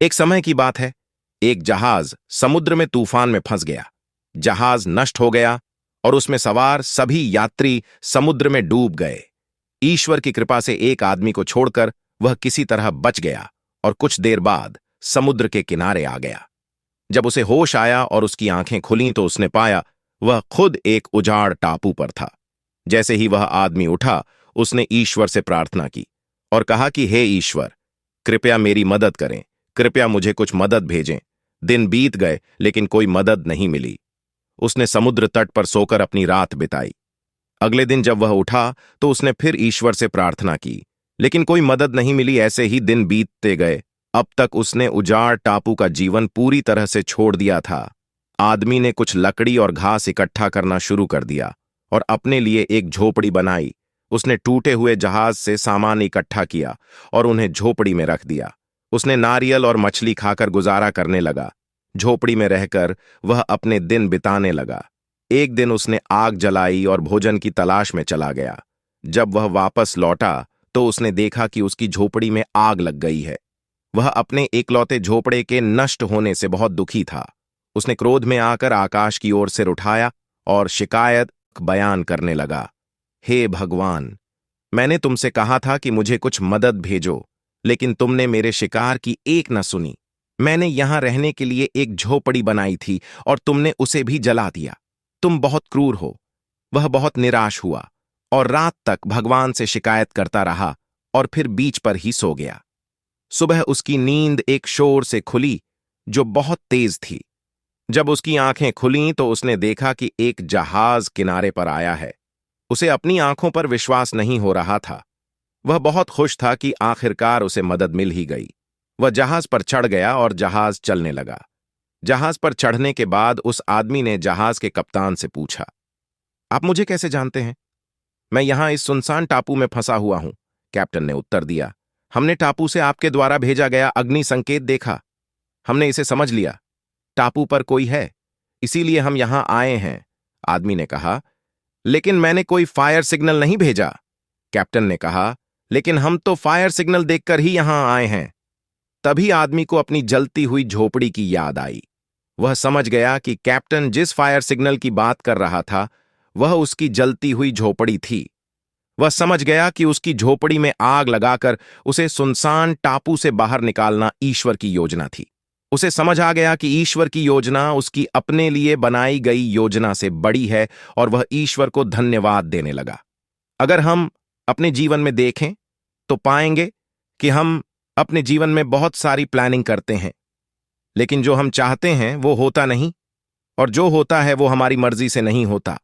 एक समय की बात है, एक जहाज समुद्र में तूफान में फंस गया। जहाज नष्ट हो गया और उसमें सवार सभी यात्री समुद्र में डूब गए। ईश्वर की कृपा से एक आदमी को छोड़कर वह किसी तरह बच गया और कुछ देर बाद समुद्र के किनारे आ गया। जब उसे होश आया और उसकी आंखें खुलीं तो उसने पाया वह खुद एक उजाड़ टापू पर था। जैसे ही वह आदमी उठा, उसने ईश्वर से प्रार्थना की और कहा कि हे ईश्वर, कृपया मेरी मदद करें, कृपया मुझे कुछ मदद भेजें। दिन बीत गए लेकिन कोई मदद नहीं मिली। उसने समुद्र तट पर सोकर अपनी रात बिताई। अगले दिन जब वह उठा तो उसने फिर ईश्वर से प्रार्थना की, लेकिन कोई मदद नहीं मिली। ऐसे ही दिन बीतते गए। अब तक उसने उजाड़ टापू का जीवन पूरी तरह से छोड़ दिया था। आदमी ने कुछ लकड़ी और घास इकट्ठा करना शुरू कर दिया और अपने लिए एक झोपड़ी बनाई। उसने टूटे हुए जहाज से सामान इकट्ठा किया और उन्हें झोपड़ी में रख दिया। उसने नारियल और मछली खाकर गुजारा करने लगा। झोपड़ी में रहकर वह अपने दिन बिताने लगा। एक दिन उसने आग जलाई और भोजन की तलाश में चला गया। जब वह वापस लौटा तो उसने देखा कि उसकी झोपड़ी में आग लग गई है। वह अपने एकलौते झोपड़े के नष्ट होने से बहुत दुखी था। उसने क्रोध में आकर आकाश की ओर सिर उठाया और शिकायत बयान करने लगा। हे भगवान, मैंने तुमसे कहा था कि मुझे कुछ मदद भेजो, लेकिन तुमने मेरे शिकार की एक न सुनी। मैंने यहां रहने के लिए एक झोपड़ी बनाई थी और तुमने उसे भी जला दिया। तुम बहुत क्रूर हो। वह बहुत निराश हुआ और रात तक भगवान से शिकायत करता रहा और फिर बीच पर ही सो गया। सुबह उसकी नींद एक शोर से खुली जो बहुत तेज थी। जब उसकी आंखें खुलीं तो उसने देखा कि एक जहाज किनारे पर आया है। उसे अपनी आंखों पर विश्वास नहीं हो रहा था। वह बहुत खुश था कि आखिरकार उसे मदद मिल ही गई। वह जहाज पर चढ़ गया और जहाज चलने लगा। जहाज पर चढ़ने के बाद उस आदमी ने जहाज के कप्तान से पूछा, आप मुझे कैसे जानते हैं? मैं यहां इस सुनसान टापू में फंसा हुआ हूं। कैप्टन ने उत्तर दिया, हमने टापू से आपके द्वारा भेजा गया अग्नि संकेत देखा। हमने इसे समझ लिया। टापू पर कोई है, इसीलिए हम यहां आए हैं। आदमी ने कहा, लेकिन मैंने कोई फायर सिग्नल नहीं भेजा। कैप्टन ने कहा, लेकिन हम तो फायर सिग्नल देखकर ही यहां आए हैं। तभी आदमी को अपनी जलती हुई झोपड़ी की याद आई। वह समझ गया कि कैप्टन जिस फायर सिग्नल की बात कर रहा था वह उसकी जलती हुई झोपड़ी थी। वह समझ गया कि उसकी झोपड़ी में आग लगाकर उसे सुनसान टापू से बाहर निकालना ईश्वर की योजना थी। उसे समझ आ गया कि ईश्वर की योजना उसकी अपने लिए बनाई गई योजना से बड़ी है और वह ईश्वर को धन्यवाद देने लगा। अगर हम अपने जीवन में देखें तो पाएंगे कि हम अपने जीवन में बहुत सारी प्लानिंग करते हैं, लेकिन जो हम चाहते हैं वो होता नहीं, और जो होता है वो हमारी मर्जी से नहीं होता।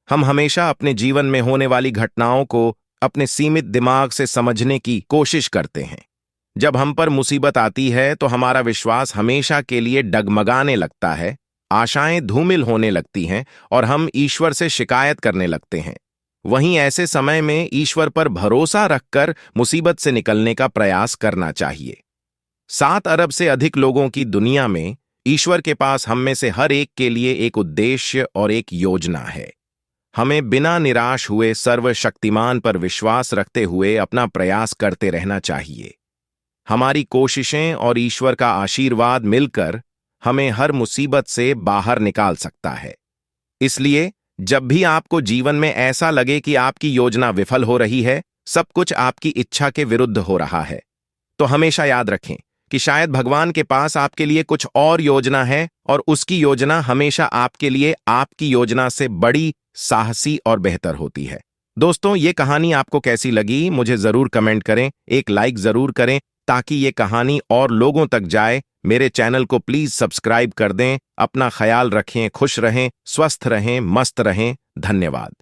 हम हमेशा अपने जीवन में होने वाली घटनाओं को अपने सीमित दिमाग से समझने की कोशिश करते हैं। जब हम पर मुसीबत आती है तो हमारा विश्वास हमेशा के लिए डगमगाने लगता है, आशाएं धूमिल होने लगती हैं और हम ईश्वर से शिकायत करने लगते हैं। वहीं ऐसे समय में ईश्वर पर भरोसा रखकर मुसीबत से निकलने का प्रयास करना चाहिए। 7 अरब से अधिक लोगों की दुनिया में ईश्वर के पास हम में से हर एक के लिए एक उद्देश्य और एक योजना है। हमें बिना निराश हुए सर्वशक्तिमान पर विश्वास रखते हुए अपना प्रयास करते रहना चाहिए। हमारी कोशिशें और ईश्वर का आशीर्वाद मिलकर हमें हर मुसीबत से बाहर निकाल सकता है। इसलिए जब भी आपको जीवन में ऐसा लगे कि आपकी योजना विफल हो रही है, सब कुछ आपकी इच्छा के विरुद्ध हो रहा है, तो हमेशा याद रखें कि शायद भगवान के पास आपके लिए कुछ और योजना है और उसकी योजना हमेशा आपके लिए आपकी योजना से बड़ी, साहसी और बेहतर होती है। दोस्तों, ये कहानी आपको कैसी लगी मुझे जरूर कमेंट करें, एक लाइक जरूर करें ताकि ये कहानी और लोगों तक जाए। मेरे चैनल को प्लीज सब्सक्राइब कर दें। अपना ख्याल रखें, खुश रहें, स्वस्थ रहें, मस्त रहें। धन्यवाद।